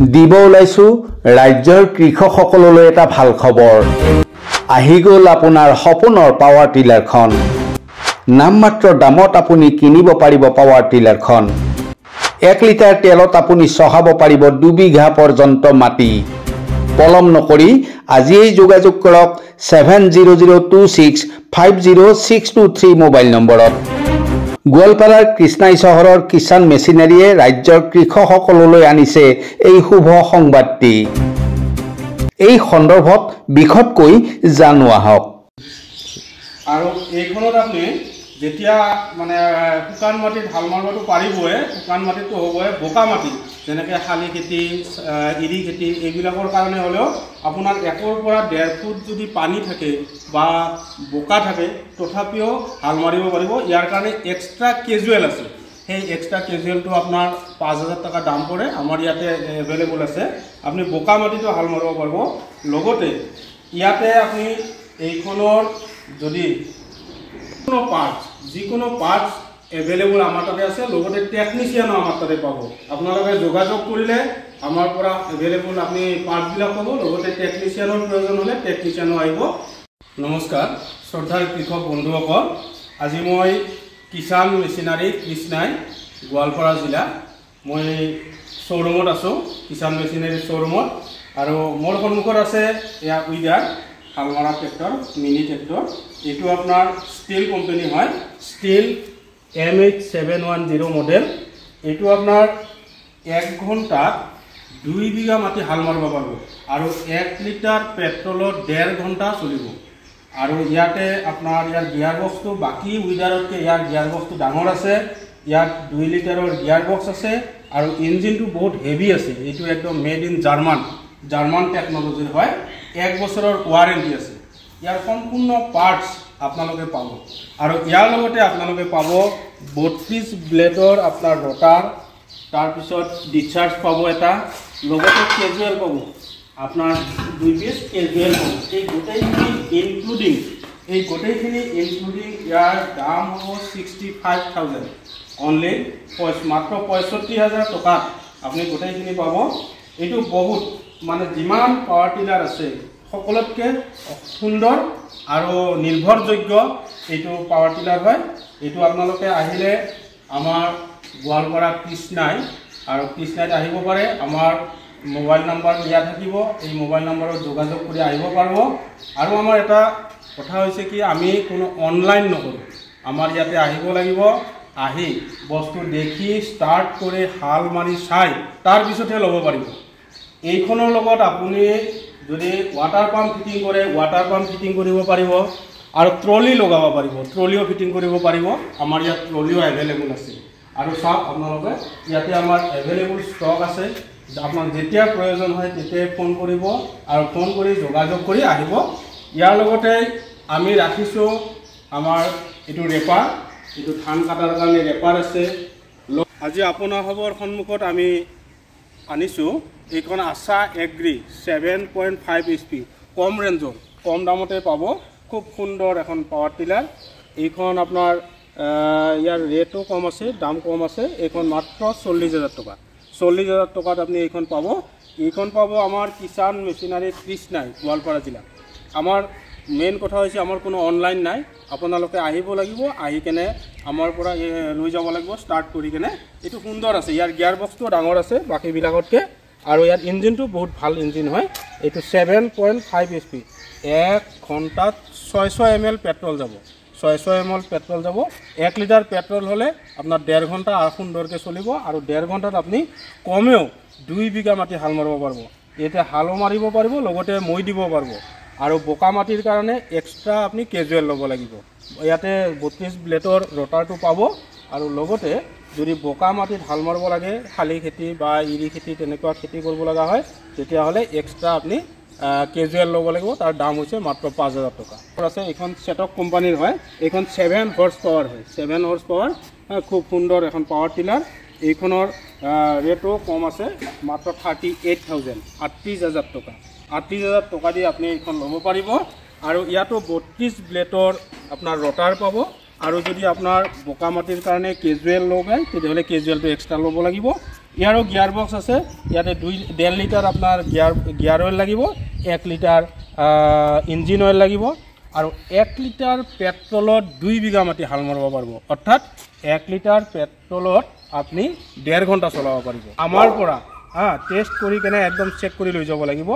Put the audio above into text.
দিব ওলাইছো ৰাজ্যৰ কৃষকসকললৈ এটা ভাল খবৰ আহি গ'ল আপোনাৰ সপোনৰ পাৱাৰ টিলাৰখন নামমাত্ৰ দামত আপুনি কিনিব পাৰিব পাৱাৰ টিলাৰখন 1 লিটাৰ তেলত আপুনি চহাব পাৰিব 2 বিঘা পৰ্যন্ত মাটি পলম নকৰি আজিই যোগাযোগ কৰক 7002650623 মোবাইল নম্বৰত গোৱালপাৰাৰ কৃষ্ণাই চহৰৰ কিষাণ মেচিনাৰীয়ে ৰাজ্যৰ কৃষকসকললৈ আনিছে এই শুভ সংবাদটি এই সন্দৰ্ভত বিশদকৈ জানো আহক আৰু এইখনত আপুনি যেতিয়া মানে শুকান মাটিত হাল মাৰিবটো পাৰিবই শুকান মাটিটো হ'বই বোকা মাটি যেনেকৈ শালি খেতি ইৰি খেতি এইবিলাকৰ কাৰণে হ'লেও আপোনাৰ 1 পৰা 1.5 ফুট যদি পানী থাকে বা বোকা থাকে তথাপিও হাল মাৰিব পাৰিব ইয়াৰ কাৰণে এক্সট্ৰা কেজুৱেল আছে সেই এক্সট্ৰা কেজুৱেলটো আপোনাৰ 5000 টকা দাম পৰে আমাৰ ইয়াতে এভেইলেবল আছে আপুনি বোকা মাটিটো হাল মাৰিব পাৰিব লগতে ইয়াতে আপুনি এইখনৰ যদি যিকোনো পাৰ্টস এভেইলেবল আমাৰ তাতে আছে লগতে টেকনিচিয়ানো আমাৰ তাতে পাব আপোনালোকে যোগাযোগ কৰিলে আমাৰ পৰা এভেইলেবল আপুনি পাৰ্টবিলাক পাব লগতে টেকনিচিয়ানৰ প্ৰয়োজন হ'লে টেকনিচিয়ানো আহিব নমস্কাৰ শ্ৰদ্ধাৰ কৃষক বন্ধুসকল আজি মই কিষাণ মেচিনাৰী কৃষ্ণাই গোৱালপাৰা জিলা মই শ্ব'ৰুমত আছোঁ কিষাণ মেচিনাৰী শ্ব'ৰুমত আৰু মোৰ সন্মুখত আছে এয়া weeder Halmara tractor mini tractor এইটো আপোনাৰ ষ্টিল কোম্পানী হয় ষ্টিল MH710 মডেল এইটো আপোনাৰ 1 ঘণ্টাত 2 বিঘা মাটি হাল মাৰিব পাৰিব আৰু 1 লিটাৰ পেট্ৰলত 1.5 ঘণ্টা চলিব আৰু ইয়াতে আপোনাৰ ইয়াৰ গিয়াৰ বক্সটো বাকী উইডাৰতকৈ ইয়াৰ গিয়াৰ বক্সটো ডাঙৰ আছে ইয়াত 2 লিটাৰৰ গিয়াৰ বক্স আছে আৰু ইঞ্জিনটো বহুত হেভি আছে এইটো একদম মেড ইন জাৰ্মান টেকনলজিৰ হয় 1 বছৰৰ ওয়াৰেণ্টি আছে ইয়াৰ সম্পূৰ্ণ পাৰ্টস আপোনালোকে পাব আৰু ইয়াৰ লগতে আপোনালোকে পাব 32 ব্লেডৰ আপোনাৰ ৰটাৰ তাৰ পিছত ডিসচাৰ্জ পাব এটা লগতে কেজুৱেল পাব আপোনাৰ 2 পিস কেজুৱেল পাব এই গোটেইখিনি ইনক্লুডিং ইয়াৰ দাম হ'ব 65000 অনলি মাত্ৰ 65000 টকা আপুনি গোটেইখিনি পাব এইটো বহুত মানে যিমান পাৱাৰ টিলাৰ আছে সকলোতকৈ সুন্দৰ আৰু নিৰ্ভৰযোগ্য এইটো পাৱাৰ টিলাৰ হয় এইটো আপোনালোকে আহিলে আমাৰ গোৱালপাৰা কৃষ্ণাই আৰু কৃষ্ণাইত আহিব পাৰে আমাৰ মোবাইল নম্বৰ দিয়া থাকিব এই মোবাইল নম্বৰত যোগাযোগ কৰি আহিব পাৰিব আৰু আমাৰ এটা কথা হৈছে কি আমি কোনো অনলাইন নকৰোঁ আমাৰ ইয়াতে আহিব লাগিব আহি বস্তু দেখি ষ্টাৰ্ট কৰি হাল মাৰি চাই তাৰ পিছতহে ল'ব পাৰিব এইখনৰ লগত আপুনি যদি ওয়াটাৰ পাম্প ফিটিং কৰে ওয়াটাৰ পাম্প ফিটিং কৰিব পাৰিব আৰু ট্ৰলি লগাব পাৰিব ট্ৰলিও ফিটিং কৰিব পাৰিব আমাৰ ইয়াত ট্ৰলিও এভেইলেবল আছে আৰু সব আপোনালোকে ইয়াতে আমাৰ এভেইলেবল ষ্টক আছে আপোনাক যেতিয়া প্ৰয়োজন হয় তেতিয়াই ফোন কৰিব আৰু ফোন কৰি যোগাযোগ কৰি আহিব ইয়াৰ লগতে আমি ৰাখিছোঁ আমাৰ এইটো ৰেপাৰ এইটো ধান কাটাৰ কাৰণে ৰেপাৰ আছে আজি আপোনাৰ খবৰ সন্মুখত আমি আনিছোঁ এইখন আশা এগ্ৰি 7.5 HP কম ৰেঞ্জৰ কম দামতে পাব খুব সুন্দৰ এখন পাৱাৰ টিলাৰ এইখন আপোনাৰ ইয়াৰ ৰেটো কম আছে দাম কম আছে এইখন মাত্ৰ 40000 টকা 40000 টকাত আপুনি এইখন পাব আমাৰ কিষাণ মেচিনাৰী কৃষ্ণাই গোৱালপাৰা জিলা আমাৰ মেইন কথা হৈছে আমাৰ কোনো অনলাইন নাই আপোনালোকে আহিব লাগিব আহি কেনে আমাৰ পৰা লৈ যাব লাগিব ষ্টাৰ্ট কৰি কেনে এইটো সুন্দৰ আছে ইয়াৰ গিয়াৰ বক্সটো ডাঙৰ আছে বাকীবিলাকতকৈ আৰু ইয়াৰ ইঞ্জিনটো বহুত ভাল ইঞ্জিন হয় এইটো 7.5 HP 1 ঘণ্টাত 600 ml পেট্ৰল যাব 600 ml পেট্ৰল যাব 1 লিটাৰ পেট্ৰল হ'লে আপোনাৰ 1.5 ঘণ্টা সুন্দৰকৈ চলিব আৰু 1.5 ঘণ্টাত আপুনি কমেও 2 বিঘা মাটি হাল মাৰিব পাৰিব ইয়াতে হালো মাৰিব পাৰিব লগতে মই দিব পাৰিব আৰু বোকা মাটিৰ কাৰণে এক্সট্ৰা আপুনি কেজুৱেল ল'ব লাগিব ইয়াতে 32 ব্লেডৰ ৰটাৰটো পাব আৰু লগতে যদি বোকা মাটিত হাল মাৰিব লাগে শালি খেতি বা ইৰি খেতি তেনেকুৱা খেতি কৰিব লগা হয় তেতিয়াহ'লে এক্সট্ৰা আপুনি কেজুৱেল ল'ব লাগিব তাৰ দাম হৈছে মাত্ৰ 5000 টকা আছে এইখন চেটক কোম্পানীৰ হয় এইখন 7 হৰ্চ পাৱাৰ হয় 7 হৰ্চ পাৱাৰ খুব সুন্দৰ এখন পাৱাৰ টিলাৰ এইখনৰ ৰেটো কম আছে মাত্ৰ 38000 38000 টকা 38000 টকা দি আপুনি এইখন ল'ব পাৰিব আৰু ইয়াতো 32 ব্লেডৰ আপোনাৰ ৰটাৰ পাব আৰু যদি আপোনাৰ বোকা মাটিৰ কাৰণে কেজুৱেল লগায় তেতিয়াহ'লে কেজুৱেলটো এক্সট্ৰা ল'ব লাগিব ইয়াৰো গিয়াৰ বক্স আছে ইয়াতে 1.5 লিটাৰ আপোনাৰ গিয়াৰ অইল লাগিব 1 লিটাৰ ইঞ্জিন অইল লাগিব আৰু 1 লিটাৰ পেট্ৰলত 2 বিঘা মাটি হাল মাৰিব পাৰিব অৰ্থাৎ 1 লিটাৰ পেট্ৰলত আপুনি 1.5 ঘণ্টা চলাব পাৰিব আমাৰ পৰা টেষ্ট কৰি কেনে একদম চেক কৰি লৈ যাব লাগিব